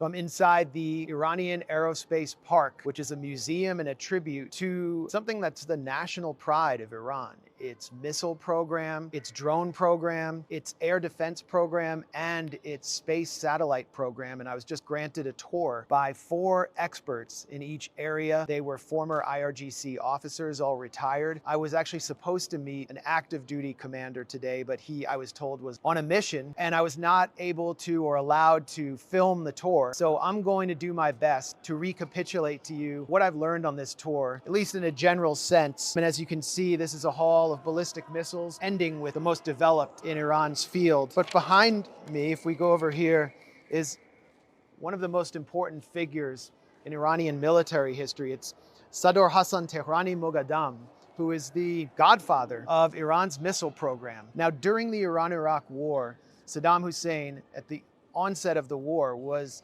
I'm inside the Iranian Aerospace Park, which is a museum and a tribute to something that's the national pride of Iran. Its missile program, its drone program, its air defense program, and its space satellite program. And I was just granted a tour by 4 experts in each area. They were former IRGC officers, all retired. I was actually supposed to meet an active duty commander today, but I was told, was on a mission, and I was not able to or allowed to film the tour. So I'm going to do my best to recapitulate to you what I've learned on this tour, at least in a general sense. And as you can see, this is a hall of ballistic missiles, ending with the most developed in Iran's field. But behind me, if we go over here, is one of the most important figures in Iranian military history. It's Sadr Hassan Tehrani Moghadam, who is the godfather of Iran's missile program. Now, during the Iran-Iraq War, Saddam Hussein, at the onset of the war, was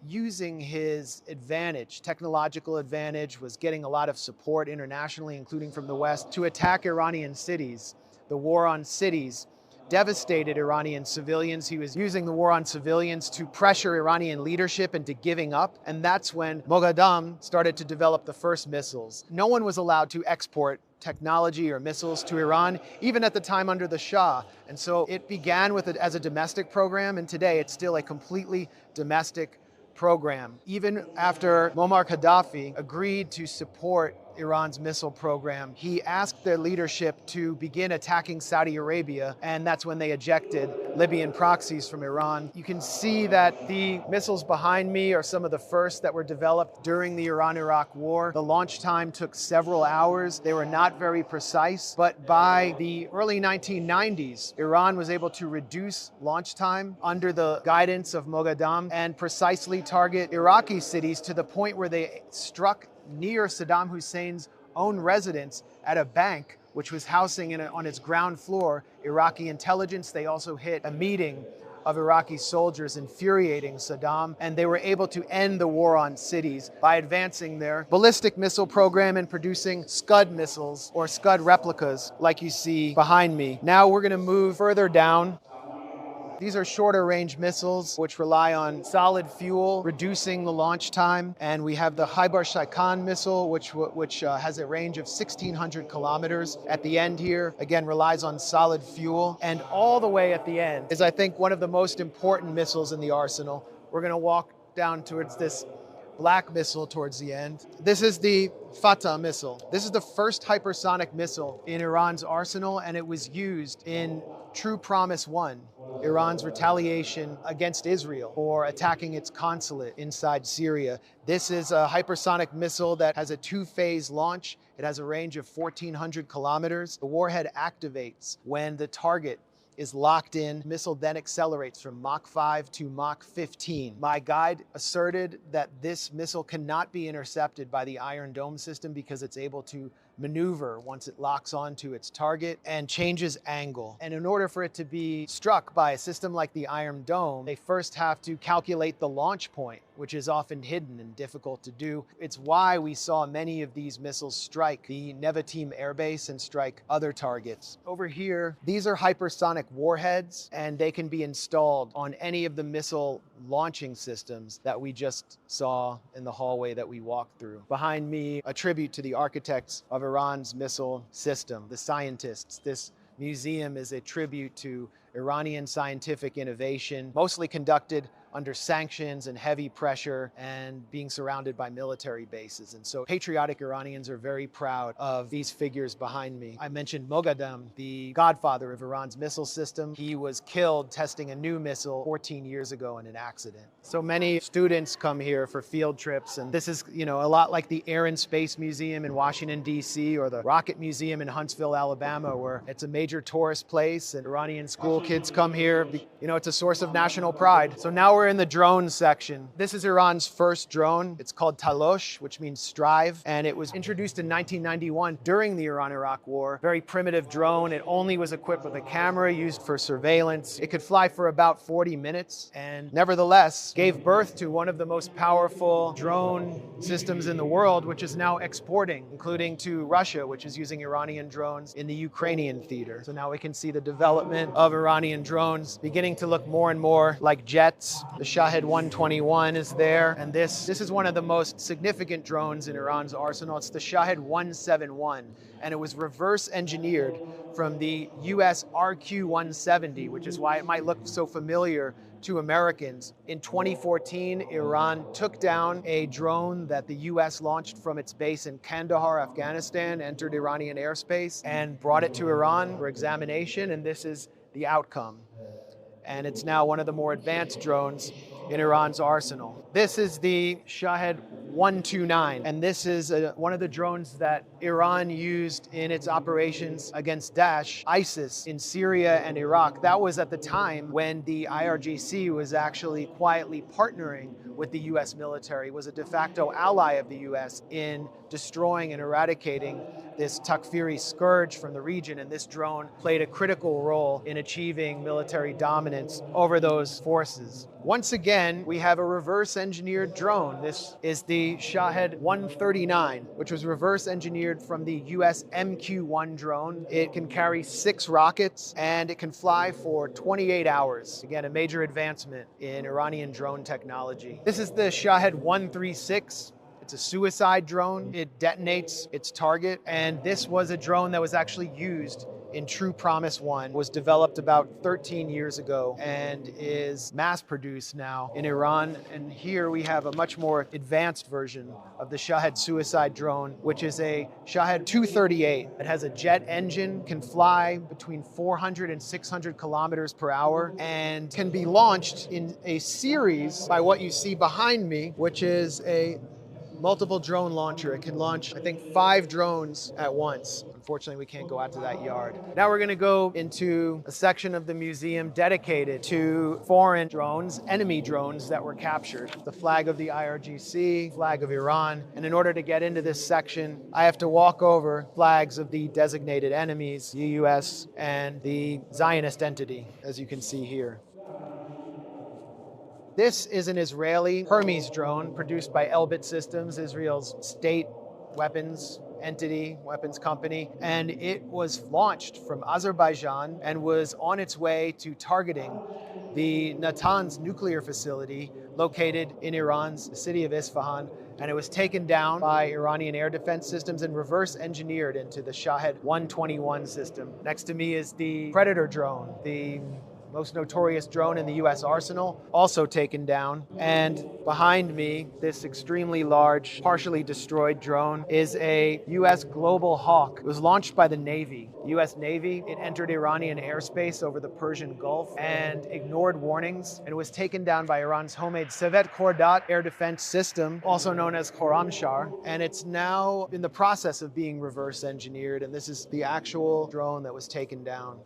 using his advantage, technological advantage, was getting a lot of support internationally, including from the West, to attack Iranian cities. The war on cities devastated Iranian civilians. He was using the war on civilians to pressure Iranian leadership into giving up. And that's when Moghadam started to develop the first missiles. No one was allowed to export technology or missiles to Iran, even at the time under the Shah. And so it began with it as a domestic program, and today it's still a completely domestic program. Even after Muammar Gaddafi agreed to support Iran's missile program, he asked their leadership to begin attacking Saudi Arabia, and that's when they ejected Libyan proxies from Iran. You can see that the missiles behind me are some of the first that were developed during the Iran-Iraq War. The launch time took several hours. They were not very precise, but by the early 1990s, Iran was able to reduce launch time under the guidance of Moghadam and precisely target Iraqi cities to the point where they struck near Saddam Hussein's own residence at a bank, which was housing on its ground floor Iraqi intelligence. They also hit a meeting of Iraqi soldiers, infuriating Saddam, and they were able to end the war on cities by advancing their ballistic missile program and producing Scud missiles, or Scud replicas, like you see behind me. Now we're going to move further down. These are shorter range missiles which rely on solid fuel, reducing the launch time. And we have the Hybar Shaikan missile, which has a range of 1,600 kilometers. At the end here, again, relies on solid fuel. And all the way at the end is, I think, one of the most important missiles in the arsenal. We're going to walk down towards this black missile towards the end. This is the Fateh missile. This is the first hypersonic missile in Iran's arsenal, and it was used in True Promise 1, Iran's retaliation against Israel for attacking its consulate inside Syria. This is a hypersonic missile that has a 2-phase launch. It has a range of 1,400 kilometers. The warhead activates when the target is locked in. The missile then accelerates from Mach 5 to Mach 15. My guide asserted that this missile cannot be intercepted by the Iron Dome system because it's able to maneuver once it locks onto its target and changes angle. And in order for it to be struck by a system like the Iron Dome, they first have to calculate the launch point, which is often hidden and difficult to do. It's why we saw many of these missiles strike the Nevatim Air Base and strike other targets. Over here, these are hypersonic warheads, and they can be installed on any of the missile launching systems that we just saw in the hallway that we walked through. Behind me, a tribute to the architects of Iran's missile system, the scientists. This museum is a tribute to Iranian scientific innovation, mostly conducted under sanctions and heavy pressure and being surrounded by military bases. And so patriotic Iranians are very proud of these figures behind me. I mentioned Moghadam, the godfather of Iran's missile system. He was killed testing a new missile 14 years ago in an accident. So many students come here for field trips, and this is, a lot like the Air and Space Museum in Washington, D.C., or the Rocket Museum in Huntsville, Alabama, where it's a major tourist place and Iranian school kids come here. It's a source of national pride. So now we're in the drone section. This is Iran's first drone. It's called Talosh, which means strive, and it was introduced in 1991 during the Iran-Iraq War. Very primitive drone. It only was equipped with a camera used for surveillance. It could fly for about 40 minutes, and nevertheless gave birth to one of the most powerful drone systems in the world, which is now exporting, including to Russia, which is using Iranian drones in the Ukrainian theater. So now we can see the development of Iranian drones beginning to look more and more like jets. The Shahed 121 is there, and this is one of the most significant drones in Iran's arsenal. It's the Shahed 171, and it was reverse engineered from the US RQ-170, which is why it might look so familiar to Americans. In 2014, Iran took down a drone that the US launched from its base in Kandahar, Afghanistan, entered Iranian airspace, and brought it to Iran for examination, and this is the outcome. And it's now one of the more advanced drones in Iran's arsenal. This is the Shahed 129, and this is one of the drones that Iran used in its operations against Daesh, ISIS in Syria and Iraq. That was at the time when the IRGC was actually quietly partnering with the US military, was a de facto ally of the US in destroying and eradicating this Takfiri scourge from the region, and this drone played a critical role in achieving military dominance over those forces. Once again, we have a reverse engineered drone. This is the Shahed 139, which was reverse engineered from the US MQ-1 drone. It can carry 6 rockets and it can fly for 28 hours. Again, a major advancement in Iranian drone technology. This is the Shahed 136. It's a suicide drone. It detonates its target, and this was a drone that was actually used in True Promise 1, was developed about 13 years ago and is mass-produced now in Iran. And here we have a much more advanced version of the Shahed suicide drone, which is a Shahed 238. It has a jet engine, can fly between 400 and 600 kilometers per hour, and can be launched in a series by what you see behind me, which is a multiple drone launcher. It can launch, I think, 5 drones at once. Unfortunately, we can't go out to that yard. Now we're going to go into a section of the museum dedicated to foreign drones, enemy drones that were captured. The flag of the IRGC, flag of Iran. And in order to get into this section, I have to walk over flags of the designated enemies, the US and the Zionist entity, as you can see here. This is an Israeli Hermes drone produced by Elbit Systems, Israel's state weapons entity, weapons company, and it was launched from Azerbaijan and was on its way to targeting the Natanz nuclear facility located in Iran's city of Isfahan, and it was taken down by Iranian air defense systems and reverse engineered into the Shahed 121 system. Next to me is the Predator drone, the most notorious drone in the US arsenal, also taken down. And behind me, this extremely large, partially destroyed drone is a US Global Hawk. It was launched by the Navy. The US Navy, it entered Iranian airspace over the Persian Gulf and ignored warnings, and it was taken down by Iran's homemade Sevet Khordad air defense system, also known as Khorramshahr, and it's now in the process of being reverse engineered, and this is the actual drone that was taken down.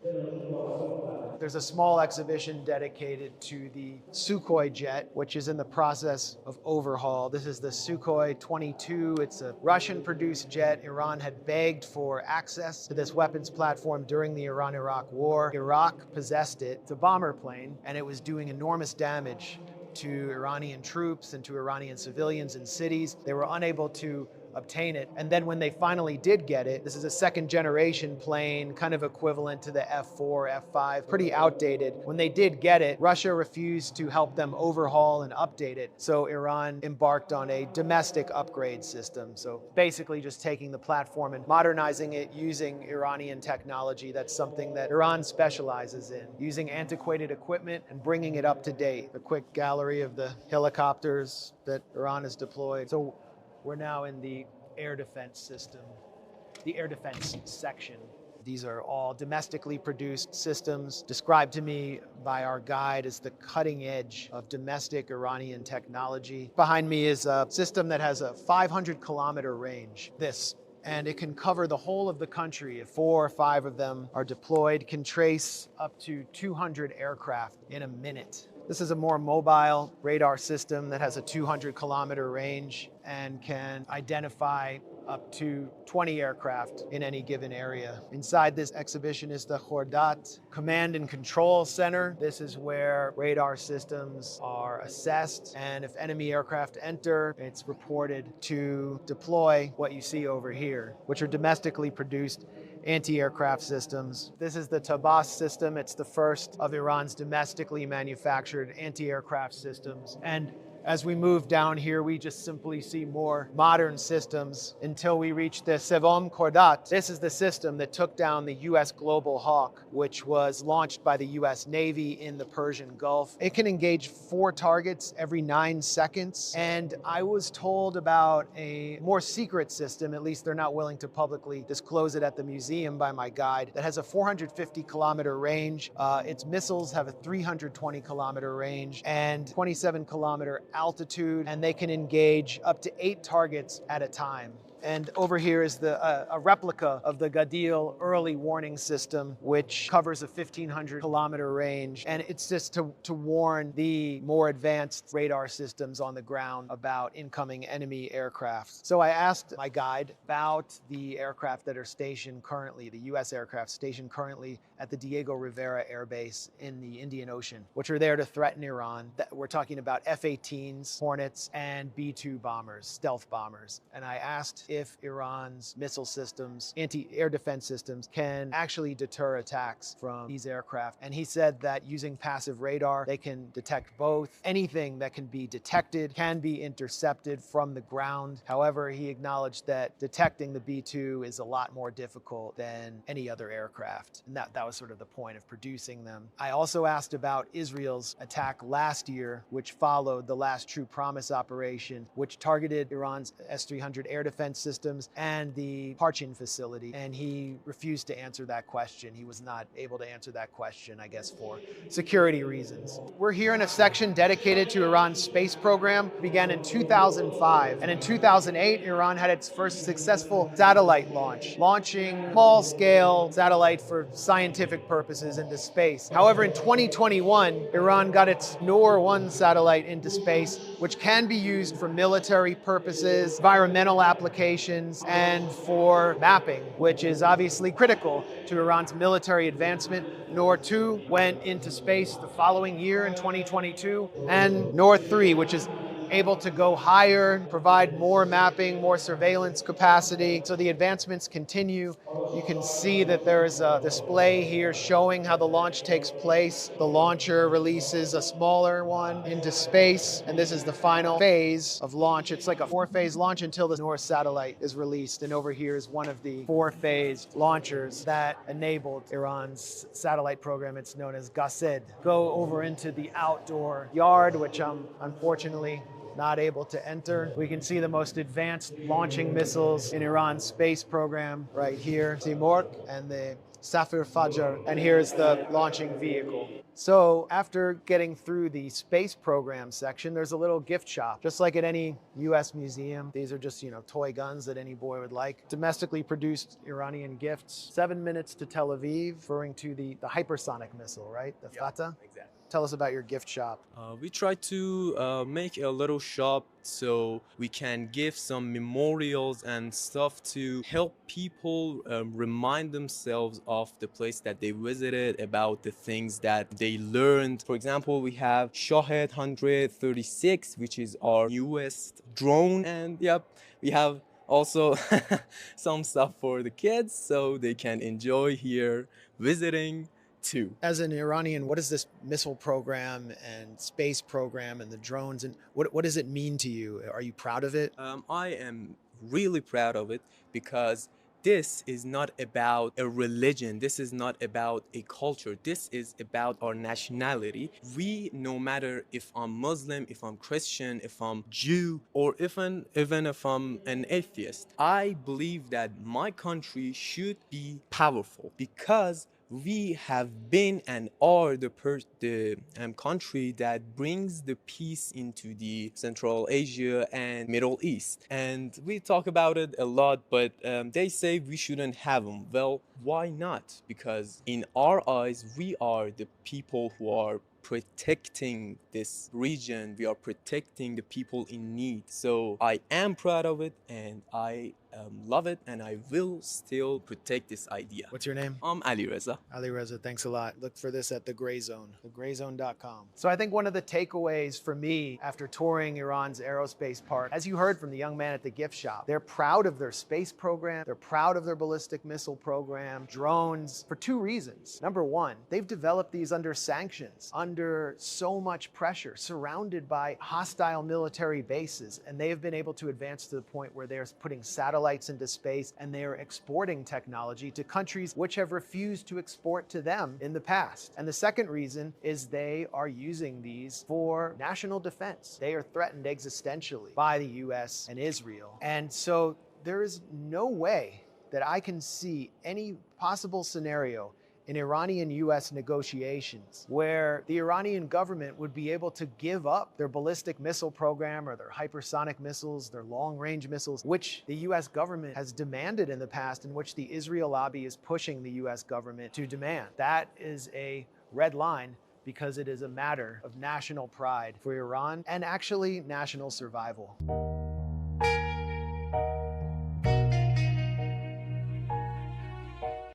There's a small exhibition dedicated to the Sukhoi jet, which is in the process of overhaul. This is the Sukhoi 22. It's a Russian-produced jet. Iran had begged for access to this weapons platform during the Iran-Iraq war. Iraq possessed it. It's a bomber plane, and it was doing enormous damage to Iranian troops and to Iranian civilians in cities. They were unable to obtain it. And then when they finally did get it, this is a second generation plane, kind of equivalent to the F4, F5, pretty outdated. When they did get it, Russia refused to help them overhaul and update it. So Iran embarked on a domestic upgrade system. So basically just taking the platform and modernizing it using Iranian technology. That's something that Iran specializes in, using antiquated equipment and bringing it up to date. A quick gallery of the helicopters that Iran has deployed. So we're now in the air defense system, the air defense section. These are all domestically produced systems described to me by our guide as the cutting edge of domestic Iranian technology. Behind me is a system that has a 500-kilometer range. And it can cover the whole of the country. If 4 or 5 of them are deployed, can trace up to 200 aircraft in a minute. This is a more mobile radar system that has a 200-kilometer range and can identify up to 20 aircraft in any given area. Inside this exhibition is the Khordad Command and Control Center. This is where radar systems are assessed, and if enemy aircraft enter, it's reported to deploy what you see over here, which are domestically produced anti-aircraft systems. This is the Tabas system. It's the first of Iran's domestically manufactured anti-aircraft systems. And as we move down here, we just simply see more modern systems until we reach the Sevom Kordat. This is the system that took down the US Global Hawk, which was launched by the US Navy in the Persian Gulf. It can engage 4 targets every 9 seconds. And I was told about a more secret system, at least they're not willing to publicly disclose it at the museum by my guide, that has a 450-kilometer range. Its missiles have a 320-kilometer range and 27-kilometer altitude, and they can engage up to 8 targets at a time. And over here is a replica of the Gadil early warning system, which covers a 1,500-kilometer range. And it's just to warn the more advanced radar systems on the ground about incoming enemy aircraft. So I asked my guide about the aircraft that are stationed currently, the US aircraft stationed currently at the Diego Rivera Air Base in the Indian Ocean, which are there to threaten Iran. We're talking about F-18s, Hornets, and B-2 bombers, stealth bombers. And I asked if Iran's missile systems, anti-air defense systems, can actually deter attacks from these aircraft. And he said that using passive radar, they can detect both. Anything that can be detected can be intercepted from the ground. However, he acknowledged that detecting the B-2 is a lot more difficult than any other aircraft. And that was sort of the point of producing them. I also asked about Israel's attack last year, which followed the Last True Promise operation, which targeted Iran's S-300 air defense systems and the Parchin facility. And he refused to answer that question. He was not able to answer that question, I guess, for security reasons. We're here in a section dedicated to Iran's space program. It began in 2005. And in 2008, Iran had its first successful satellite launch, launching small-scale satellite for scientific purposes into space. However, in 2021, Iran got its Noor-1 satellite into space, which can be used for military purposes, environmental applications, and for mapping, which is obviously critical to Iran's military advancement. Noor-2 went into space the following year in 2022, and Noor-3, which is able to go higher, provide more mapping, more surveillance capacity. So the advancements continue. You can see that there's a display here showing how the launch takes place. The launcher releases a smaller one into space, and this is the final phase of launch. It's like a 4-phase launch until the Noor satellite is released. And over here is one of the 4-phase launchers that enabled Iran's satellite program. It's known as Gased. Go over into the outdoor yard, which I'm unfortunately not able to enter. We can see the most advanced launching missiles in Iran's space program right here. Timur and the Safir Fajr, and here's the launching vehicle. So after getting through the space program section, there's a little gift shop. Just like at any US museum, these are just, toy guns that any boy would like. Domestically produced Iranian gifts. 7 minutes to Tel Aviv, referring to the hypersonic missile, right? The Fatah? Exactly. Tell us about your gift shop. We try to make a little shop so we can give some memorials and stuff to help people remind themselves of the place that they visited, about the things that they learned. For example, we have Shahed 136, which is our newest drone, and we have also some stuff for the kids so they can enjoy here visiting too. As an Iranian, what is this missile program and space program and the drones, and what does it mean to you? Are you proud of it? I am really proud of it because this is not about a religion. This is not about a culture. This is about our nationality. We, no matter if I'm Muslim, if I'm Christian, if I'm Jew, or even if I'm an atheist, I believe that my country should be powerful because we have been and are the country that brings the peace into the Central Asia and Middle East. And we talk about it a lot, but they say we shouldn't have them. Well, why not? Because in our eyes, we are the people who are protecting this region. We are protecting the people in need. So I am proud of it, and I love it, and I will still protect this idea. What's your name? I'm Ali Reza. Ali Reza, thanks a lot. Look for this at The Gray Zone, thegrayzone.com. So I think one of the takeaways for me after touring Iran's aerospace park, as you heard from the young man at the gift shop, they're proud of their space program, they're proud of their ballistic missile program, drones, for two reasons. Number one, they've developed these under sanctions, under so much pressure, surrounded by hostile military bases, and they have been able to advance to the point where they're putting satellites into space and they are exporting technology to countries which have refused to export to them in the past. And the second reason is they are using these for national defense. They are threatened existentially by the US and Israel. And so there is no way that I can see any possible scenario in Iranian-US negotiations where the Iranian government would be able to give up their ballistic missile program or their hypersonic missiles, their long-range missiles, which the US government has demanded in the past, and which the Israel lobby is pushing the US government to demand. That is a red line because it is a matter of national pride for Iran and actually national survival.